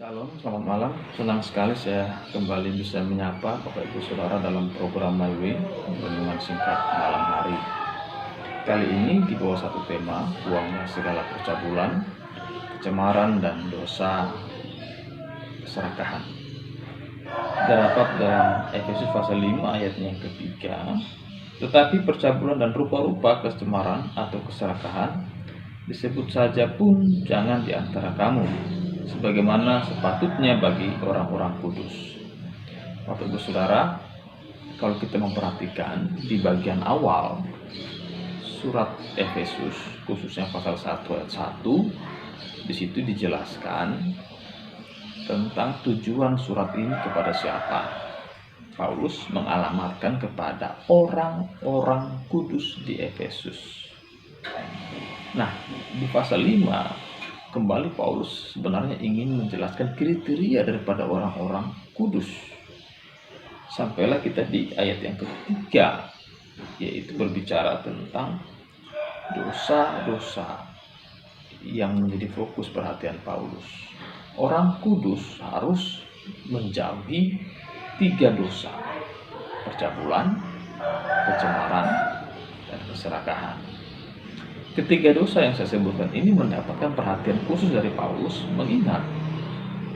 Shalom, selamat malam. Senang sekali saya kembali bisa menyapa Bapak Ibu Saudara dalam program My Way, renungan singkat malam hari. Kali ini di bawah satu tema, buangnya segala percabulan, kecemaran dan dosa keserakahan. Terdapat dalam Efesus pasal 5 ayatnya yang ketiga, tetapi percabulan dan rupa-rupa kecemaran atau keserakahan disebut saja pun jangan di antara kamu, sebagaimana sepatutnya bagi orang-orang kudus. Bapak Ibu Saudara, kalau kita memperhatikan di bagian awal surat Efesus, khususnya pasal 1 ayat 1, di situ dijelaskan tentang tujuan surat ini kepada siapa. Paulus mengalamatkan kepada orang-orang kudus di Efesus. Nah, di pasal 5 kembali Paulus sebenarnya ingin menjelaskan kriteria daripada orang-orang kudus. Sampailah kita di ayat yang ketiga, yaitu berbicara tentang dosa-dosa yang menjadi fokus perhatian Paulus. Orang kudus harus menjauhi 3 dosa: percabulan, kecemaran, dan keserakahan. Ketiga dosa yang saya sebutkan ini mendapatkan perhatian khusus dari Paulus, mengingat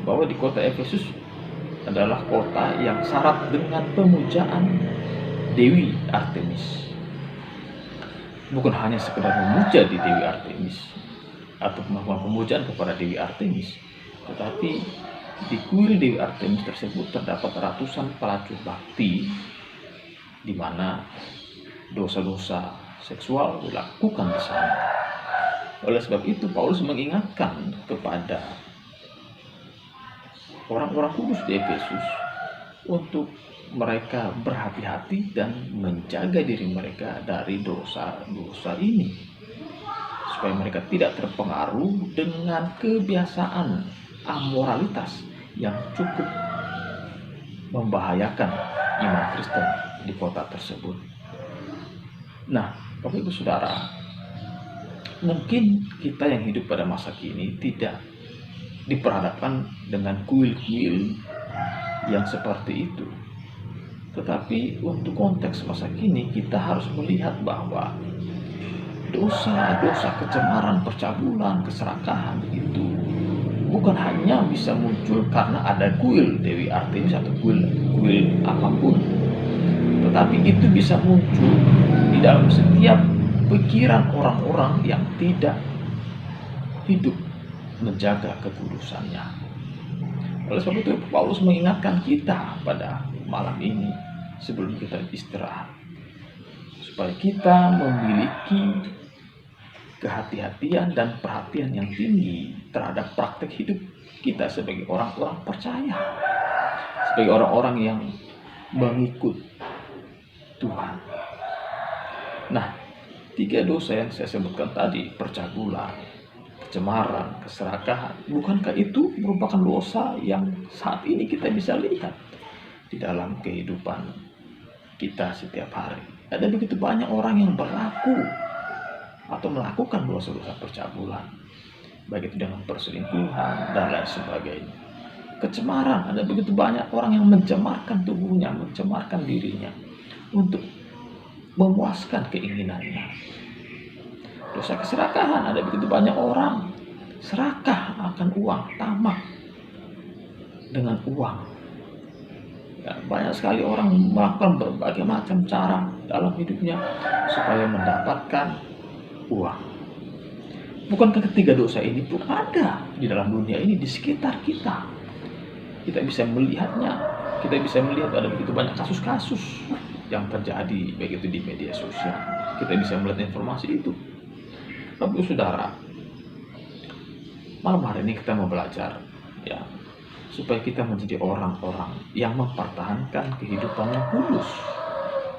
bahwa di kota Efesus adalah kota yang syarat dengan pemujaan Dewi Artemis. Bukan hanya sekedar memuja di Dewi Artemis atau melakukan pemujaan kepada Dewi Artemis, tetapi di kuil Dewi Artemis tersebut terdapat ratusan pelacur bakti, di mana dosa-dosa seksual dilakukan di sana. Oleh sebab itu Paulus mengingatkan kepada orang-orang kudus di Efesus untuk mereka berhati-hati dan menjaga diri mereka dari dosa-dosa ini, supaya mereka tidak terpengaruh dengan kebiasaan amoralitas yang cukup membahayakan iman Kristen di kota tersebut. Nah, Bapak Ibu Saudara, mungkin kita yang hidup pada masa kini tidak diperhadapkan dengan kuil-kuil yang seperti itu. Tetapi untuk konteks masa kini kita harus melihat bahwa dosa-dosa kecemaran, percabulan, keserakahan itu bukan hanya bisa muncul karena ada kuil Dewi Artemis atau kuil apapun, tetapi itu bisa muncul di dalam setiap pikiran orang-orang yang tidak hidup menjaga kekudusannya. Oleh sebab itu Paulus mengingatkan kita pada malam ini sebelum kita istirahat, supaya kita memiliki kehati-hatian dan perhatian yang tinggi terhadap praktek hidup kita sebagai orang-orang percaya, sebagai orang-orang yang mengikut Tuhan. Nah, 3 dosa yang saya sebutkan tadi, percabulan, kecemaran, keserakahan, bukankah itu merupakan dosa yang saat ini kita bisa lihat di dalam kehidupan kita setiap hari? Ada begitu banyak orang yang berlaku atau melakukan dosa-dosa percabulan, baik itu dengan perselingkuhan dan lain sebagainya. Kecemaran, ada begitu banyak orang yang mencemarkan tubuhnya, mencemarkan dirinya untuk memuaskan keinginannya. Dosa keserakahan, ada begitu banyak orang serakah akan uang, tamak dengan uang. Ya, banyak sekali orang melakukan berbagai macam cara dalam hidupnya supaya mendapatkan uang. Bukankah ketiga dosa ini pun ada di dalam dunia ini, di sekitar kita? Kita bisa melihatnya, kita bisa melihat ada begitu banyak kasus-kasus yang terjadi baik itu di media sosial. Kita bisa melihat informasi itu. Bapak Saudara, malam hari ini kita mau belajar ya, supaya kita menjadi orang-orang yang mempertahankan kehidupan yang kudus,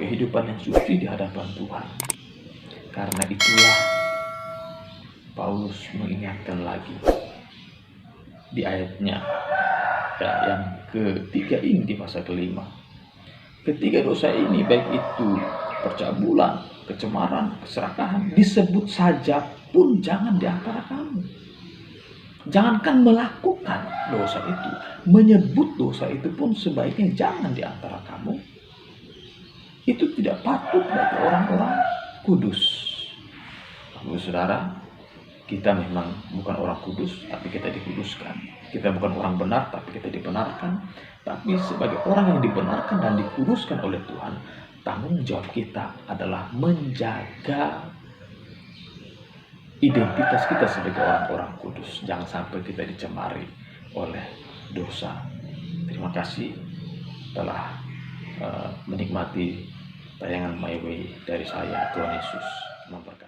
kehidupan yang suci di hadapan Tuhan. Karena itulah Paulus mengingatkan lagi di ayatnya ya, yang ketiga ini di pasal kelima. Ketiga dosa ini, baik itu percabulan, kecemaran, keserakahan, disebut saja pun jangan di antara kamu. Jangankan melakukan dosa itu, menyebut dosa itu pun sebaiknya jangan di antara kamu. Itu tidak patut bagi orang-orang kudus. Saudara, kita memang bukan orang kudus, tapi kita dikuduskan. Kita bukan orang benar, tapi kita dibenarkan. Tapi sebagai orang yang dibenarkan dan dikuduskan oleh Tuhan, tanggung jawab kita adalah menjaga identitas kita sebagai orang-orang kudus. Jangan sampai kita dicemari oleh dosa. Terima kasih telah menikmati tayangan My Way dari saya. Tuhan Yesus memberkati.